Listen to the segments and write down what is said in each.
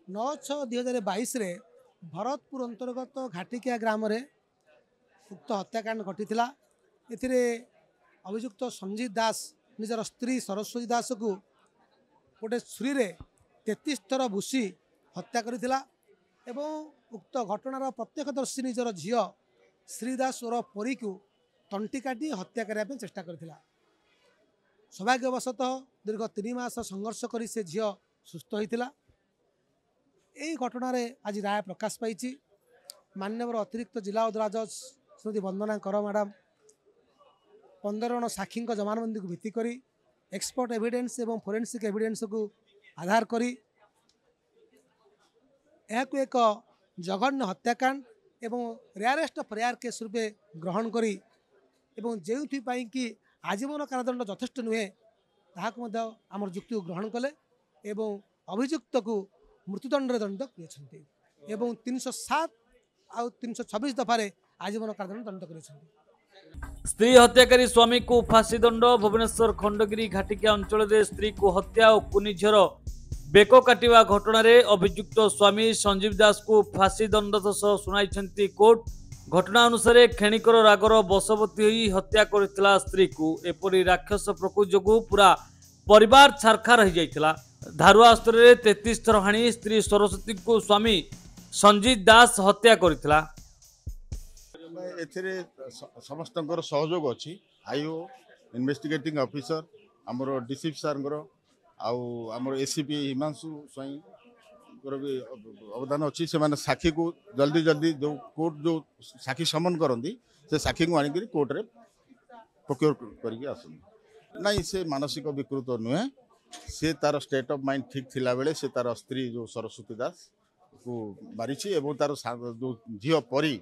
9/6/2022 भरतपुर अंतर्गत घाटिकिया ग्राम उक्त हत्याकांड घटी ए अभियुक्त संजीत दास निजर स्त्री सरस्वती दास को गोटे छुरी 33 थर भूसी हत्या करथिला एवं उक्त घटनार प्रत्यक्षदर्शी निजर झील श्रीदास और परी को तंटी काटी हत्या करने चेष्टा करथिला। सौभाग्यवशतः दीर्घ 3 मास संघर्ष करी से झील सुस्थ होता। यही घटना आज राय प्रकाश पाई। माननीय अतिरिक्त जिला अदालत जज श्रीमती वंदना कर मैडम 15 जन साक्षी जमानबंदी को भित्ति करी एक्सपर्ट एविडेंस एवं फोरेंसिक एविडेंस को आधार करी एक जघन्य हत्याकांड एवं रेयरेस्ट ऑफ रेयर केस रूपे ग्रहण करी एवं जो कि आजीवन कारादंड यथेष्ट नुहे ताकू आम जुक्ति को ग्रहण कले एवं अभियुक्त को मृत्युदंड दंड कर 307 आउ 326 दफारे आजीवन कारादंड दंड कर। स्त्री हत्याकारी स्वामी को फांसी दंड। भुवनेश्वर खंडगिरी घाटिकिया अंचल में स्त्री को हत्या और कुनी झीर बेक काटिवा घटना अभियुक्त स्वामी संजीव दास को फांसी दंड सह सुनाई कोर्ट। घटना अनुसार क्षणिकर रागर बशवर्ती होई हत्या करथिला स्त्री को। एपरी राक्षस प्रकृति जोगु पूरा परिवार छारखा रही जाइथिला। धारुआ अस्त्र 33 थर हाणी स्त्री सरस्वती को स्वामी संजीत दास हत्या करथिला। एथिरे समस्त सहयोग अच्छी आईओ इन्वेस्टिगेटिंग ऑफिसर आमर डीसीपी सार आमर एसीपी हिमांशु स्वाई भी अवदान अच्छी से माने साक्षी को जल्दी जल्दी जो कोर्ट जो साक्षी समन करती से साक्षी को आनिक कोर्ट रे प्रोक्योर करके आसुन नहीं से मानसिक विकृत नुहे से तार स्टेट ऑफ माइंड ठीक थिला बेले से तार स्त्री जो सरस्वती दास को मारिछि एवं तार जो झील परी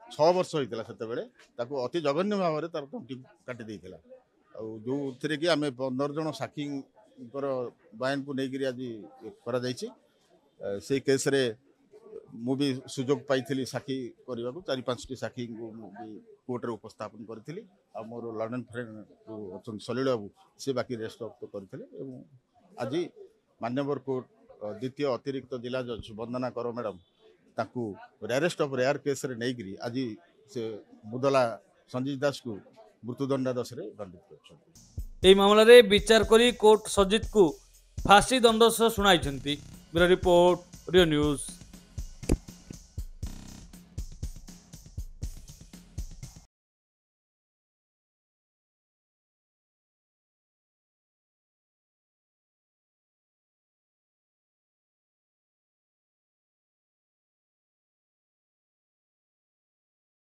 6 वर्ष होता से अति जघन्य भाव में तार तंटी काटी देता जो थे कि आम 15 जन साक्षी बयान को लेकर आज से केस रे मु भी सुजोग पाई साक्षी करने को 4-5टी साक्षी कोर्ट रे उपस्थापन करी मोर लर्न फ्रेंड जो अच्छा सलील बाबू से बाकी रेस्ट अफ करते आज मान्यवर कोर्ट द्वितीय अतिरिक्त जिला जज वंदना कर मैडम ताकू रेयरेस्ट ऑफ रेयर केस रे नहीं आज से मुदला संजीत दास को मृत्युदंडादेश दंडित कर मामला रे विचार करी कोर्ट संजीत को फांसी दंड शुणाई। ब्यूरो रिपोर्ट रियो न्यूज।